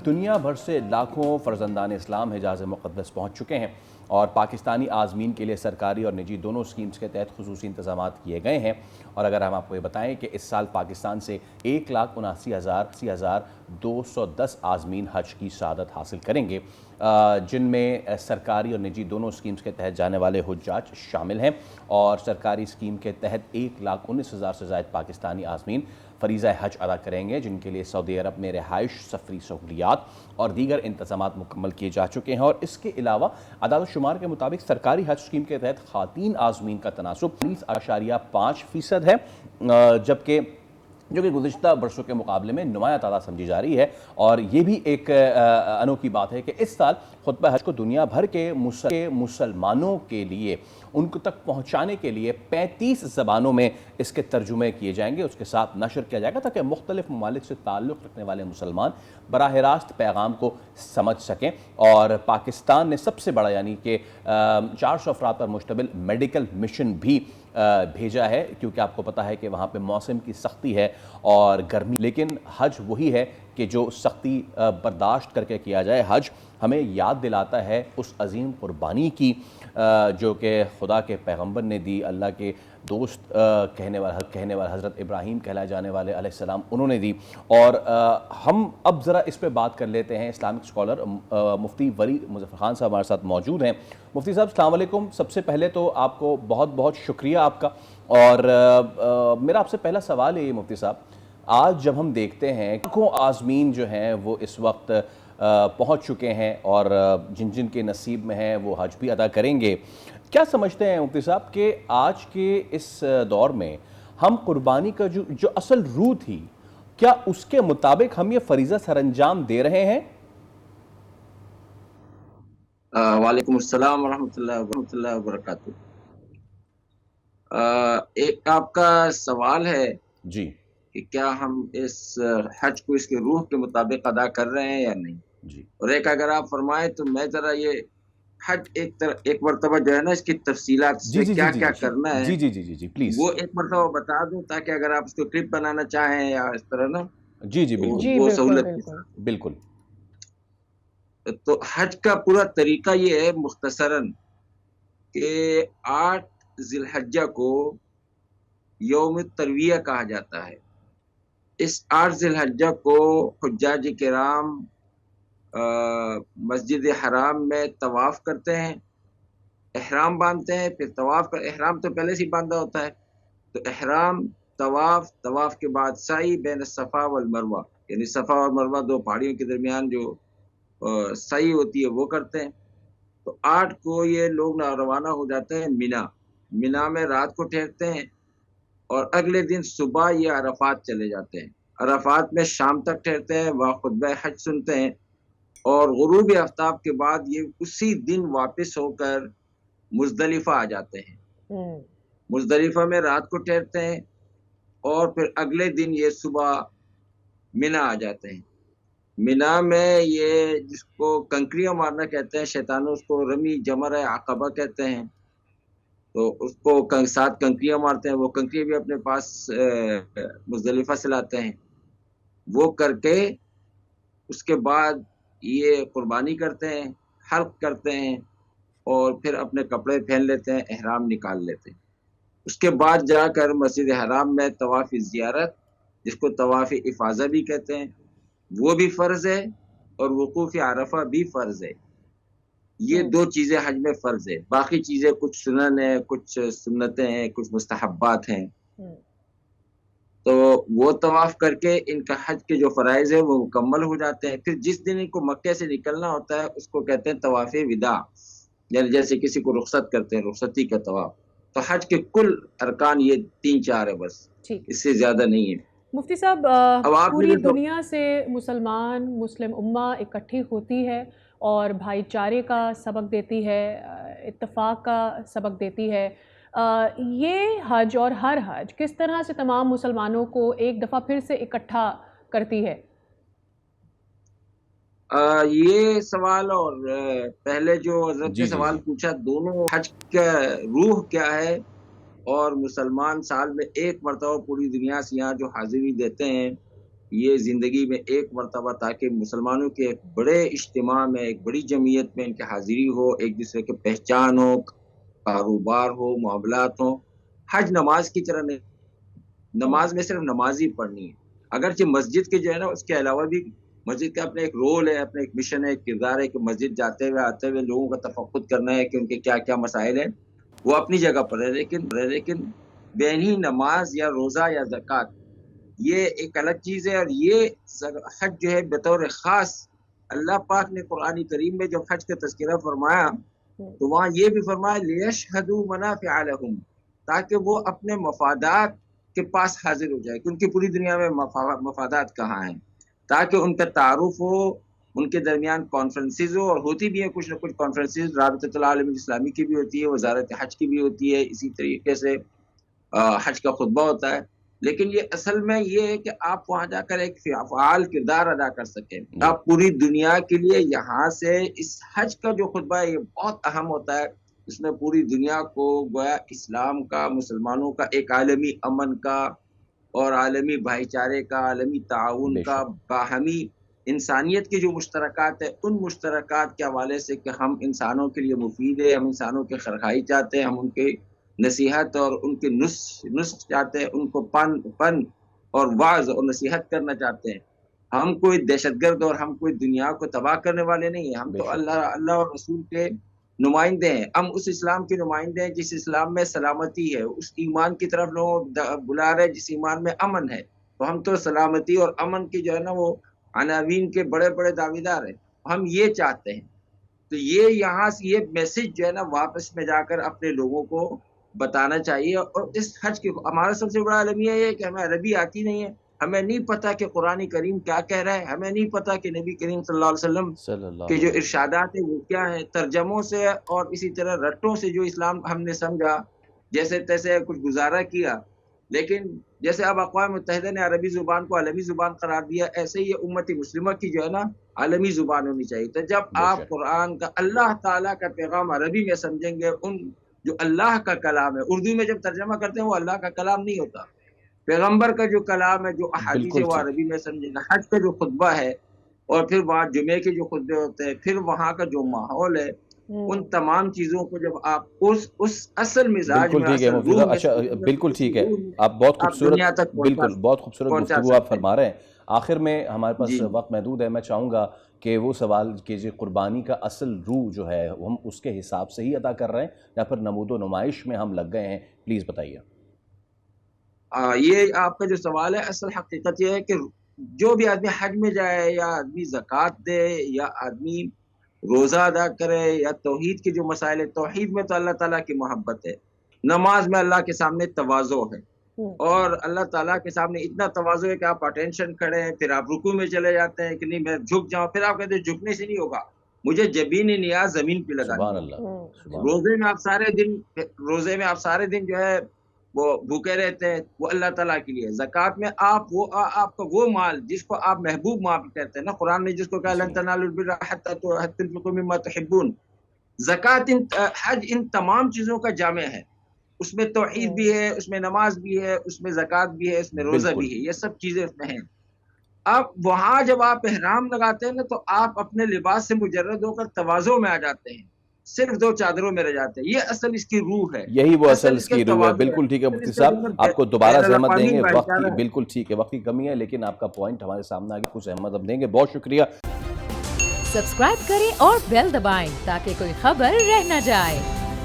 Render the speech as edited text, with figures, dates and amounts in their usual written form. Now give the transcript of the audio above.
दुनिया भर से लाखों फर्जंदान इस्लाम हिजाज़ मुक़द्दस पहुँच चुके हैं और पाकिस्तानी आज़मीन के लिए सरकारी और निजी दोनों स्कीम्स के तहत खुसूसी इंतज़ामात किए गए हैं। और अगर हम आपको ये बताएं कि इस साल पाकिस्तान से 1,79,210 आज़मीन हज की सआदत हासिल करेंगे, जिनमें सरकारी और निजी दोनों स्कीम्स के तहत जाने वाले हुज्जाज शामिल हैं। और सरकारी स्कीम के तहत 1,19,000 से ज़ायद पाकिस्तानी आज़मीन फ़रीज़ा हज अदा करेंगे, जिनके लिए सऊदी अरब में रिहाइश, सफरी सहूलियात और दीगर इंतज़ामात मुकम्मल किए जा चुके हैं। और इसके अलावा अदालत शुमार के मुताबिक सरकारी हज स्कीम के तहत ख़ातीन आज़मीन का तनासुब 30.5% है, जबकि जो कि गुज़िश्ता बरसों के मुकाबले में नुमाया तादाद समझी जा रही है। और ये भी एक अनोखी बात है कि इस साल खुतबा हज को दुनिया भर के मुसलमानों के लिए उनको तक पहुँचाने के लिए 35 ज़बानों में इसके तर्जुमे किए जाएंगे, उसके साथ नशर किया जाएगा, ताकि मुख्तलिफ ममालिक से ताल्लुक़ रखने वाले मुसलमान बराह रास्त पैगाम को समझ सकें। और पाकिस्तान ने सबसे बड़ा यानी कि 400 अफराद पर मुश्तमिल मेडिकल मिशन भी भेजा है, क्योंकि आपको पता है कि वहाँ पे मौसम की सख्ती है और गर्मी, लेकिन हज वही है कि जो सख्ती बर्दाश्त करके किया जाए। हज हमें याद दिलाता है उस अजीम कुर्बानी की जो कि खुदा के पैगंबर ने दी, अल्लाह के दोस्त कहने वाले हज़रत इब्राहीम कहलाए जाने वाले अलैहिस्सलाम उन्होंने दी। और हम अब ज़रा इस पे बात कर लेते हैं। इस्लामिक स्कॉलर मुफ्ती वली मुज़फ़्फ़र ख़ान साहब हमारे साथ मौजूद हैं। मुफ्ती साहब अस्सलाम वालेकुम। सबसे पहले तो आपको बहुत बहुत शुक्रिया आपका। और मेरा आपसे पहला सवाल है ये मुफ्ती साहब, आज जब हम देखते हैं लाखों आज़मीन जो हैं वो इस वक्त पहुंच चुके हैं और जिन जिन के नसीब में हैं वो हज भी अदा करेंगे, क्या समझते हैं मुफ्ती साहब कि आज के इस दौर में हम कुर्बानी का जो असल रूह थी, क्या उसके मुताबिक हम ये फरीज़ा सरअंजाम दे रहे हैं? वालेकुम अस्सलाम वरहमतुल्लाहि वबरकातुहू। एक आपका सवाल है जी कि क्या हम इस हज को इसके रूह के मुताबिक अदा कर रहे हैं या नहीं। जी और एक अगर आप फरमाएं तो मैं जरा ये हज एक मरतबा जो है ना इसकी तफसीलात जी इसमें जी क्या जी क्या जी करना है जी जी जी जी जी प्लीज़। वो एक मरतबा बता दूं, ताकि अगर आप इसको क्लिप बनाना चाहें या इस तरह ना जी जी तो बिल्कुल जी वो बिल्कुल सहूलत के बिल्कुल। बिल्कुल। साथ। तो हज का पूरा तरीका ये है मुख्तसरन कि 8 जिलहज्जा को यौम तरविया कहा जाता है। इस 8 जिलहज्जा को हुज्जाज किराम मस्जिद हराम में तवाफ करते हैं, एहराम बांधते हैं, फिर तवाफ कर, एहराम तो पहले से ही बांधा होता है, तो एहराम, तवाफ के बाद साई बैन सफ़ा वल मरवा, यानी सफ़ा और मरवा दो पहाड़ियों के दरमियान जो साई होती है वो करते हैं। तो 8 को ये लोग रवाना हो जाते हैं मिना में रात को ठहरते हैं और अगले दिन सुबह ये अरफात चले जाते हैं। अरफात में शाम तक ठहरते हैं, वहाँ खुतबा हज सुनते हैं और गुरूब आफ्ताब के बाद ये उसी दिन वापस होकर मुज़दलिफा आ जाते हैं। मुज़दलिफा में रात को ठहरते हैं और फिर अगले दिन ये सुबह मिना आ जाते हैं। मिना में ये जिसको कंकरियां मारना कहते हैं, शैतान उसको रमी जमर अक़बा कहते हैं, तो उसको साथ कंकरियां मारते हैं। वो कंकरियां भी अपने पास मुज़दलिफा से लाते हैं। वो करके उसके बाद ये कुर्बानी करते हैं, हल्क करते हैं और फिर अपने कपड़े पहन लेते हैं, एहराम निकाल लेते हैं। उसके बाद जाकर मस्जिद हराम में तवाफ़ ज़ियारत, जिसको तवाफ़ इफ़ाज़ा भी कहते हैं, वो भी फ़र्ज़ है और वक़ूफ़ अरफ़ा भी फ़र्ज़ है। ये 2 चीज़ें हज में फ़र्ज़ है, बाकी चीज़ें कुछ सुनन है, कुछ सुन्नतें हैं, कुछ मुस्तहब्बात हैं। तो वो तवाफ़ करके इनका हज के जो फ़राइज़ है वो मुकम्मल हो जाते हैं। फिर जिस दिन इनको मक्के से निकलना होता है उसको कहते हैं तवाफ़ विदा, यानी जैसे किसी को रुख़सत करते हैं, रुख़सती का तवाफ़। तो हज के कुल अरकान ये 3-4 है बस, इससे ज़्यादा नहीं है। मुफ्ती साहब, अब आप पूरी दुनिया से मुस्लिम उम्मा इकट्ठी होती है और भाईचारे का सबक देती है, इत्तेफाक का सबक देती है। ये हज और हर हज किस तरह से तमाम मुसलमानों को एक दफ़ा फिर से इकट्ठा करती है? ये सवाल और पहले जो हज़रत ने जी जी सवाल जी पूछा, दोनों हज का रूह क्या है और मुसलमान साल में एक मरतबा पूरी दुनिया से यहाँ जो हाज़िरी देते हैं, یہ زندگی میں ایک مرتبہ تاکہ مسلمانوں کے ایک بڑے اجتماع میں، ایک بڑی جمعیت میں ان کی حاضری ہو، ایک دوسرے کے پہچان ہو، کاروبار ہو، معاملات ہوں. حج نماز کی طرح نہیں، نماز میں صرف نماز ہی پڑھنی ہے. اگرچہ مسجد کے جو ہے نا اس کے علاوہ بھی مسجد کا اپنا ایک رول ہے، اپنا ایک مشن ہے، ایک کردار ہے کہ مسجد جاتے ہوئے آتے ہوئے لوگوں کا تفقد کرنا ہے کہ ان کے کیا کیا مسائل ہیں، وہ اپنی جگہ پر ہے. لیکن بینی نماز یا روزہ یا زکوٰۃ یہ ایک الگ چیز ہے. اور یہ حج جو ہے بطور خاص اللہ پاک نے قرآن کریم میں جب حج کا تذکرہ فرمایا تو وہاں یہ بھی فرمایا لیشہدوا منافع لہم، تاکہ وہ اپنے مفادات کے پاس حاضر ہو جائے کہ ان کی پوری دنیا میں مفادات کہاں ہیں، تاکہ ان کا تعارف ہو، ان کے درمیان کانفرنسز ہو. اور ہوتی بھی ہیں کچھ نہ کچھ کانفرنسز، رابطۃ العالم اسلامی کی بھی ہوتی ہے، وزارت حج کی بھی ہوتی ہے، اسی طریقے سے حج کا خطبہ ہوتا ہے. لیکن یہ اصل میں یہ ہے کہ آپ وہاں جا کر ایک فعال کردار ادا کر سکیں. آپ پوری دنیا کے لیے یہاں سے اس حج کا جو خطبہ ہے یہ بہت اہم ہوتا ہے. اس میں پوری دنیا کو گویا اسلام کا، مسلمانوں کا، ایک عالمی امن کا اور عالمی بھائی چارے کا، عالمی تعاون کا، باہمی انسانیت کی جو مشترکات ہے ان مشترکات کے حوالے سے کہ ہم انسانوں کے لیے مفید ہے، ہم انسانوں کی خیرخواہی چاہتے ہیں، ہم ان کے نصیحت اور ان کے نصح چاہتے ہیں، ان کو پن اور وعظ اور نصیحت کرنا چاہتے ہیں. ہم کوئی دہشت گرد اور ہم کوئی دنیا کو تباہ کرنے والے نہیں ہیں. ہم تو اللہ اور رسول کے نمائندے ہیں. ہم اس اسلام کے نمائندے ہیں جس اسلام میں سلامتی ہے، اس ایمان کی طرف لوگ بلا رہے جس ایمان میں امن ہے. تو ہم تو سلامتی اور امن کی جو ہے نا وہ عناوین کے بڑے بڑے دعویدار ہیں. ہم یہ چاہتے ہیں. تو یہ یہاں سے یہ میسج جو ہے نا واپس میں جا کر اپنے لوگوں کو بتانا چاہیے. اور اس حج کے ہمارا سب سے بڑا المیہ یہ ہے کہ ہمیں عربی آتی نہیں ہے، ہمیں نہیں پتا کہ قرآن کریم کیا کہہ رہا ہے، ہمیں نہیں پتا کہ نبی کریم صلی اللہ علیہ وسلم کے جو ارشادات ہیں وہ کیا ہیں. ترجموں سے اور اسی طرح رٹوں سے جو اسلام ہم نے سمجھا، جیسے تیسے کچھ گزارا کیا. لیکن جیسے اب اقوام متحدہ نے عربی زبان کو عالمی زبان قرار دیا، ایسے ہی یہ امت مسلمہ کی جو ہے نا عالمی زبان ہونی چاہیے. تو جب آپ قرآن کا، اللہ تعالیٰ کا پیغام عربی میں سمجھیں گے، ان جو اللہ کا کلام ہے، اردو میں جب ترجمہ کرتے ہیں وہ اللہ کا کلام نہیں ہوتا، پیغمبر کا جو کلام ہے، جو احادیث ہے وہ عربی میں سمجھیں گے. حج کا جو خطبہ ہے اور پھر وہاں جمعے کے جو خطبے ہوتے ہیں، پھر وہاں کا جو ماحول ہے، ان تمام چیزوں کو جب آپ اس اصل مزاج میں، ٹھیک ہے مفتی صاحب. اچھا بالکل ٹھیک ہے، آپ بہت خوبصورت، بالکل بہت خوبصورت گفتگو آپ فرما رہے ہیں. آخر میں ہمارے پاس وقت محدود ہے، میں چاہوں گا کہ وہ سوال کیجیے، قربانی کا اصل روح جو ہے ہم اس کے حساب سے ہی ادا کر رہے ہیں یا پھر نمود و نمائش میں ہم لگ گئے ہیں؟ پلیز بتائیے. یہ آپ کا جو سوال ہے، اصل حقیقت یہ ہے کہ جو بھی آدمی حج میں جائے یا آدمی زکوٰۃ دے یا آدمی روزہ ادا کرے یا توحید کے جو مسائل ہے، توحید میں تو اللہ تعالیٰ کی محبت ہے، نماز میں اللہ کے سامنے تواضع ہے، اور اللہ تعالیٰ کے سامنے اتنا تواضع ہے کہ آپ اٹینشن کھڑے ہیں، پھر آپ رکوع میں چلے جاتے ہیں کہ نہیں میں جھک جاؤں، پھر آپ کہتے ہیں جھکنے سے نہیں ہوگا، مجھے جبین نیاز زمین پہ لگانی ہے. روزے میں آپ سارے دن جو ہے وہ بھوکے رہتے ہیں، وہ اللہ تعالیٰ کے لیے. زکوٰۃ میں آپ کا وہ مال جس کو آپ محبوب مال کہتے ہیں نا، قرآن نے جس کو کہا لن تنالوا البر حتى تنفقوا مما تحبون. زکوٰۃ، حج ان تمام چیزوں کا جامع ہے. اس میں توحید بھی ہے، اس میں نماز بھی ہے، اس میں زکوٰۃ بھی ہے، اس میں روزہ بھی ہے، یہ سب چیزیں اس میں ہیں. اب وہاں جب آپ احرام لگاتے ہیں نا تو آپ اپنے لباس سے مجرد ہو کر تواضع میں آ جاتے ہیں، صرف 2 چادروں میں رہ جاتے ہیں. یہ اصل اس کی روح ہے، یہی وہ اصل اس کی روح ہے. بالکل ٹھیک ہے مفتی صاحب، آپ کو دوبارہ زحمت دیں گے، وقت کی بالکل ٹھیک ہے، وقت کی کمی ہے، لیکن آپ کا پوائنٹ ہمارے سامنے آگے کچھ زحمت اب دیں گے. بہت شکریہ. سبسکرائب کریں اور بیل دبائیں تاکہ کوئی خبر رہ نہ جائے.